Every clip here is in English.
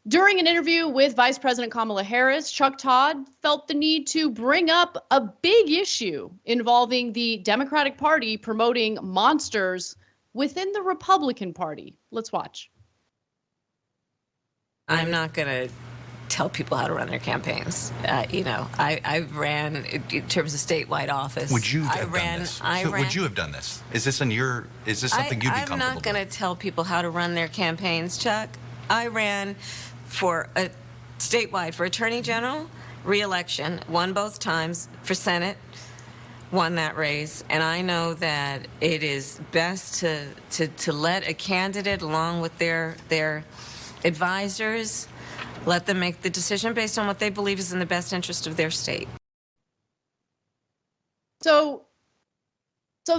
During an interview with Vice President Kamala Harris, Chuck Todd felt the need to bring up a big issue involving the Democratic Party promoting monsters within the Republican Party. Let's watch. I'm not going to tell people how to run their campaigns. I ran in terms of statewide office. Would you have done this? Would you have done this? Is this something you'd be comfortable with? I'm not going to tell people how to run their campaigns, Chuck. I ran for a statewide for Attorney General, re-election, won both times, for Senate, won that race, and I know that it is best to let a candidate, along with their advisors, let them make the decision based on what they believe is in the best interest of their state. So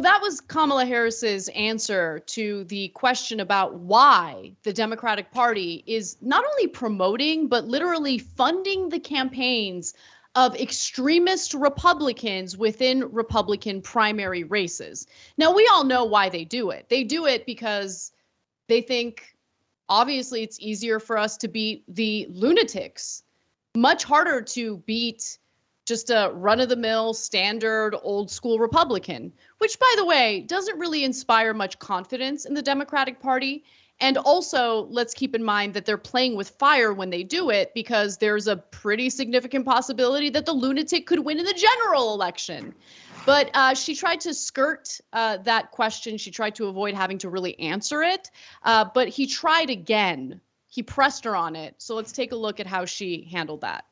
that was Kamala Harris's answer to the question about why the Democratic Party is not only promoting, but literally funding the campaigns of extremist Republicans within Republican primary races. Now, we all know why they do it. They do it because they think, obviously, it's easier for us to beat the lunatics, much harder to beat just a run-of-the-mill, standard, old-school Republican, which, by the way, doesn't really inspire much confidence in the Democratic Party. And also, let's keep in mind that they're playing with fire when they do it, because there's a pretty significant possibility that the lunatic could win in the general election. But she tried to skirt that question. She tried to avoid having to really answer it. But he tried again. He pressed her on it. So let's take a look at how she handled that.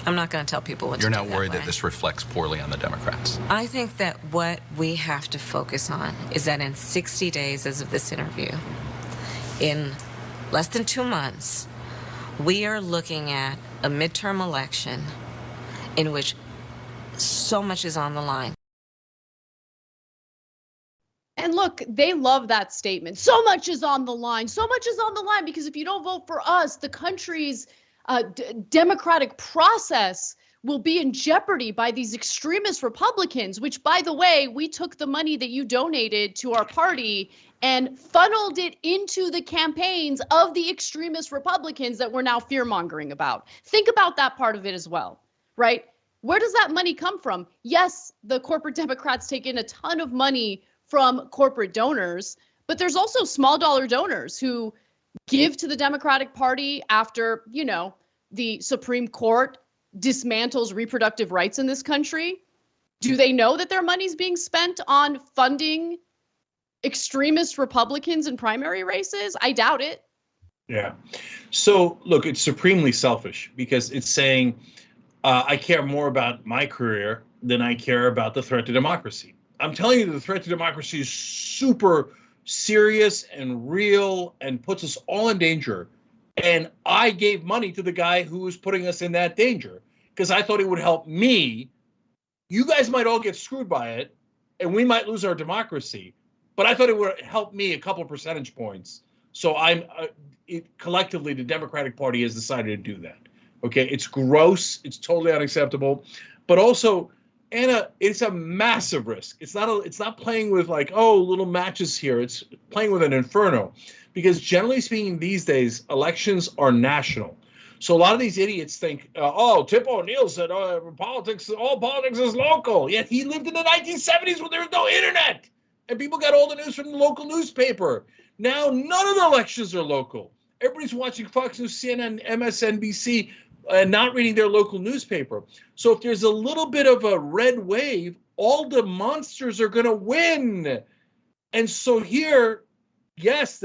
I'm not going to tell people what to do. You're not worried that this reflects poorly on the Democrats? I think that what we have to focus on is that in 60 days as of this interview, in less than 2 months, we are looking at a midterm election in which so much is on the line. And look, they love that statement. So much is on the line. So much is on the line, because if you don't vote for us, the country's democratic process will be in jeopardy by these extremist Republicans, which, by the way, we took the money that you donated to our party and funneled it into the campaigns of the extremist Republicans that we're now fear-mongering about. Think about that part of it as well, right? Where does that money come from? Yes, the corporate Democrats take in a ton of money from corporate donors, but there's also small dollar donors who give to the Democratic Party after, the Supreme Court dismantles reproductive rights in this country. Do they know that their money's being spent on funding extremist Republicans in primary races? I doubt it. Yeah. So, look, it's supremely selfish, because it's saying I care more about my career than I care about the threat to democracy. I'm telling you, the threat to democracy is super serious and real and puts us all in danger. And I gave money to the guy who was putting us in that danger because I thought it would help me. You guys might all get screwed by it and we might lose our democracy, but I thought it would help me a couple of percentage points. So collectively, the Democratic Party has decided to do that. Okay, it's gross. It's totally unacceptable. But also, Anna, it's a massive risk. It's not playing with like, oh, little matches here. It's playing with an inferno, because generally speaking, these days elections are national. So a lot of these idiots think, Tip O'Neill said, all politics is local. Yet he lived in the 1970s when there was no internet and people got all the news from the local newspaper. Now none of the elections are local. Everybody's watching Fox News, CNN, MSNBC, and not reading their local newspaper. So if there's a little bit of a red wave, all the monsters are going to win. And so here, yes,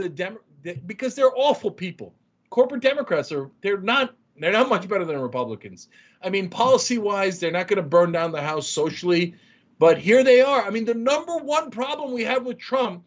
because they're awful people. Corporate Democrats they're not much better than Republicans. I mean, policy-wise, they're not going to burn down the house socially, but here they are. I mean, the number one problem we have with Trump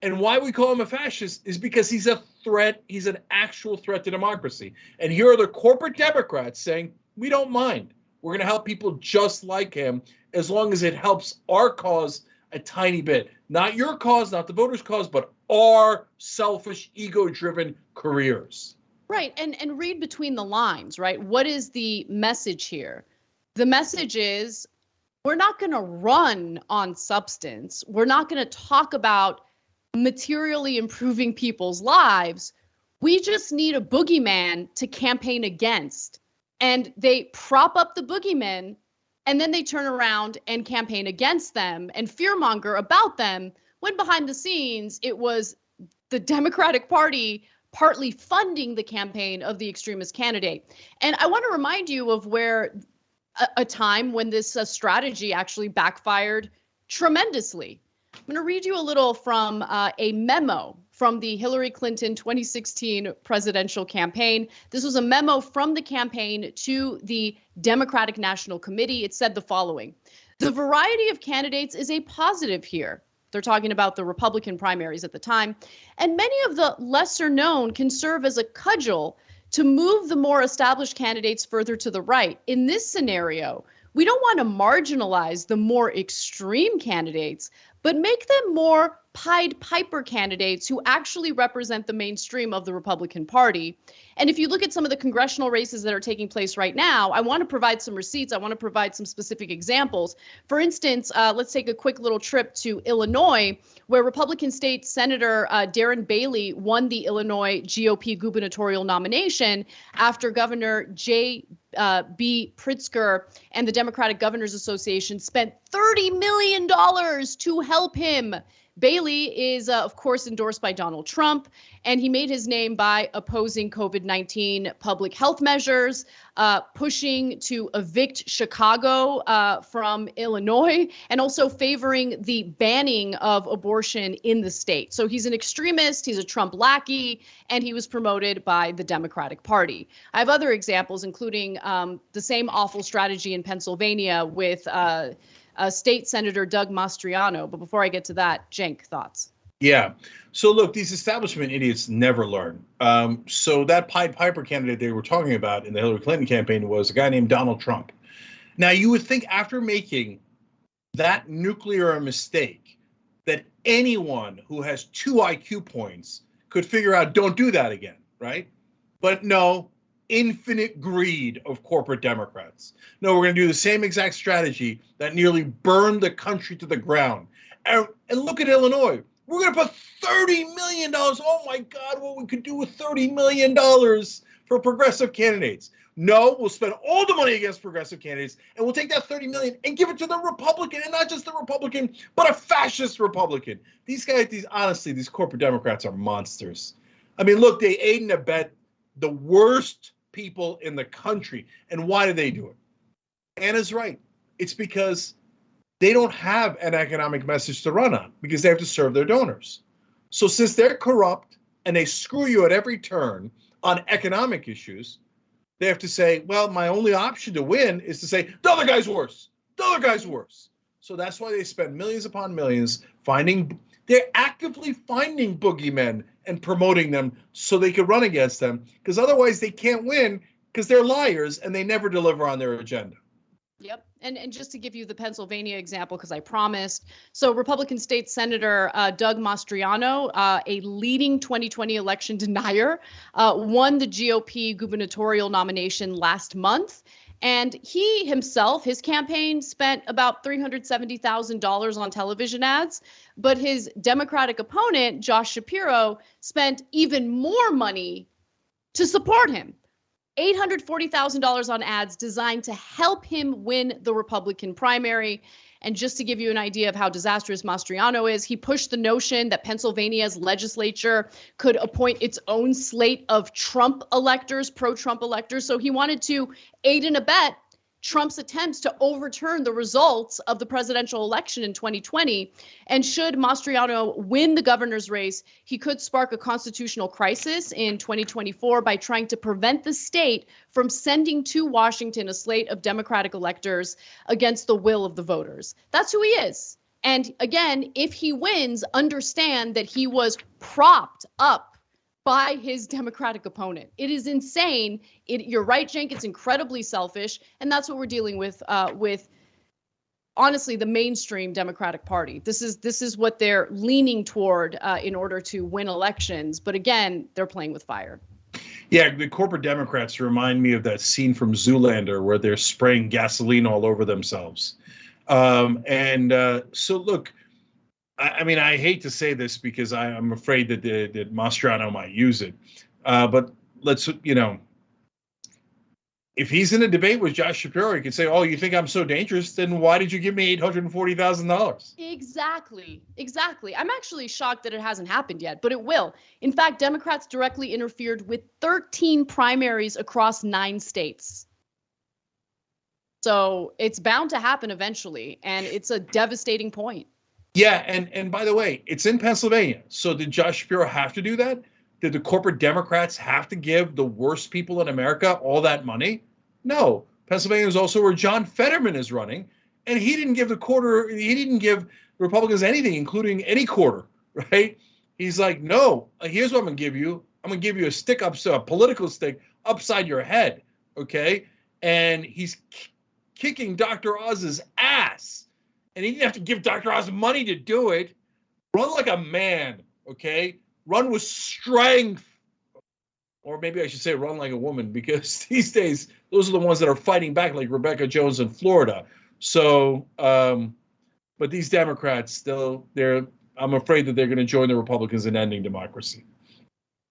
and why we call him a fascist is because he's a threat. He's an actual threat to democracy. And here are the corporate Democrats saying, we don't mind. We're going to help people just like him as long as it helps our cause a tiny bit. Not your cause, not the voters' cause, but our selfish, ego-driven careers. Right. And read between the lines, right? What is the message here? The message is we're not going to run on substance. We're not going to talk about materially improving people's lives. We just need a boogeyman to campaign against. And they prop up the boogeymen, and then they turn around and campaign against them and fearmonger about them, when behind the scenes, it was the Democratic Party partly funding the campaign of the extremist candidate. And I want to remind you of where a time when this strategy actually backfired tremendously. I'm going to read you a little from a memo from the Hillary Clinton 2016 presidential campaign. This was a memo from the campaign to the Democratic National Committee. It said the following: "The variety of candidates is a positive here." They're talking about the Republican primaries at the time. "And many of the lesser known can serve as a cudgel to move the more established candidates further to the right. In this scenario, we don't want to marginalize the more extreme candidates, but make them more Pied Piper candidates who actually represent the mainstream of the Republican Party." And if you look at some of the congressional races that are taking place right now, I want to provide some receipts. I want to provide some specific examples. For instance, let's take a quick little trip to Illinois, where Republican State Senator Darren Bailey won the Illinois GOP gubernatorial nomination after Governor J.B. Pritzker and the Democratic Governors Association spent $30 million to help him. Bailey is, of course, endorsed by Donald Trump, and he made his name by opposing COVID-19 public health measures, pushing to evict Chicago from Illinois, and also favoring the banning of abortion in the state. So he's an extremist, he's a Trump lackey, and he was promoted by the Democratic Party. I have other examples, including the same awful strategy in Pennsylvania with State Senator Doug Mastriano. But before I get to that, Cenk, thoughts? Yeah. So look, these establishment idiots never learn. So that Pied Piper candidate they were talking about in the Hillary Clinton campaign was a guy named Donald Trump. Now, you would think after making that nuclear mistake that anyone who has 2 IQ points could figure out, don't do that again, right? But no. Infinite greed of corporate Democrats. No, we're going to do the same exact strategy that nearly burned the country to the ground. And look at Illinois. We're going to put $30 million. Oh my God, what we could do with $30 million for progressive candidates. No, we'll spend all the money against progressive candidates, and we'll take that $30 million and give it to the Republican, and not just the Republican, but a fascist Republican. These guys, honestly, these corporate Democrats are monsters. I mean, look, they aid and abet the worst people in the country. And why do they do it? Anna's right. It's because they don't have an economic message to run on, because they have to serve their donors. So since they're corrupt and they screw you at every turn on economic issues, they have to say, well, my only option to win is to say, the other guy's worse. The other guy's worse. So that's why they spend millions upon millions they're actively finding boogeymen and promoting them so they can run against them, because otherwise they can't win, because they're liars and they never deliver on their agenda. Yep. And just to give you the Pennsylvania example, because I promised. So Republican State Senator Doug Mastriano, a leading 2020 election denier, won the GOP gubernatorial nomination last month. And he himself, his campaign spent about $370,000 on television ads, but his Democratic opponent, Josh Shapiro, spent even more money to support him. $840,000 on ads designed to help him win the Republican primary. And just to give you an idea of how disastrous Mastriano is, he pushed the notion that Pennsylvania's legislature could appoint its own slate of Trump electors, pro-Trump electors. So he wanted to aid and abet Trump's attempts to overturn the results of the presidential election in 2020. And should Mastriano win the governor's race, he could spark a constitutional crisis in 2024 by trying to prevent the state from sending to Washington a slate of Democratic electors against the will of the voters. That's who he is. And again, if he wins, understand that he was propped up by his Democratic opponent. It is insane. You're right, Cenk. It's incredibly selfish, and that's what we're dealing with honestly the mainstream Democratic Party. This is what they're leaning toward in order to win elections. But again, they're playing with fire. Yeah, the corporate Democrats remind me of that scene from Zoolander where they're spraying gasoline all over themselves. So look. I mean, I hate to say this because I'm afraid that Mastriano might use it, But let's, if he's in a debate with Josh Shapiro, he could say, "Oh, you think I'm so dangerous? Then why did you give me $840,000?" Exactly. I'm actually shocked that it hasn't happened yet, but it will. In fact, Democrats directly interfered with 13 primaries across 9 states. So it's bound to happen eventually, and it's a devastating point. Yeah, and by the way, it's in Pennsylvania. So did Josh Shapiro have to do that? Did the corporate Democrats have to give the worst people in America all that money? No. Pennsylvania is also where John Fetterman is running, and he didn't give Republicans anything, including any quarter, right? He's like, no, here's what I'm going to give you. I'm going to give you a political stick upside your head, okay? And he's kicking Dr. Oz's ass. And he didn't have to give Dr. Oz money to do it. Run like a man, okay? Run with strength. Or maybe I should say run like a woman, because these days, those are the ones that are fighting back, like Rebecca Jones in Florida. So, but these Democrats, I'm afraid that they're going to join the Republicans in ending democracy.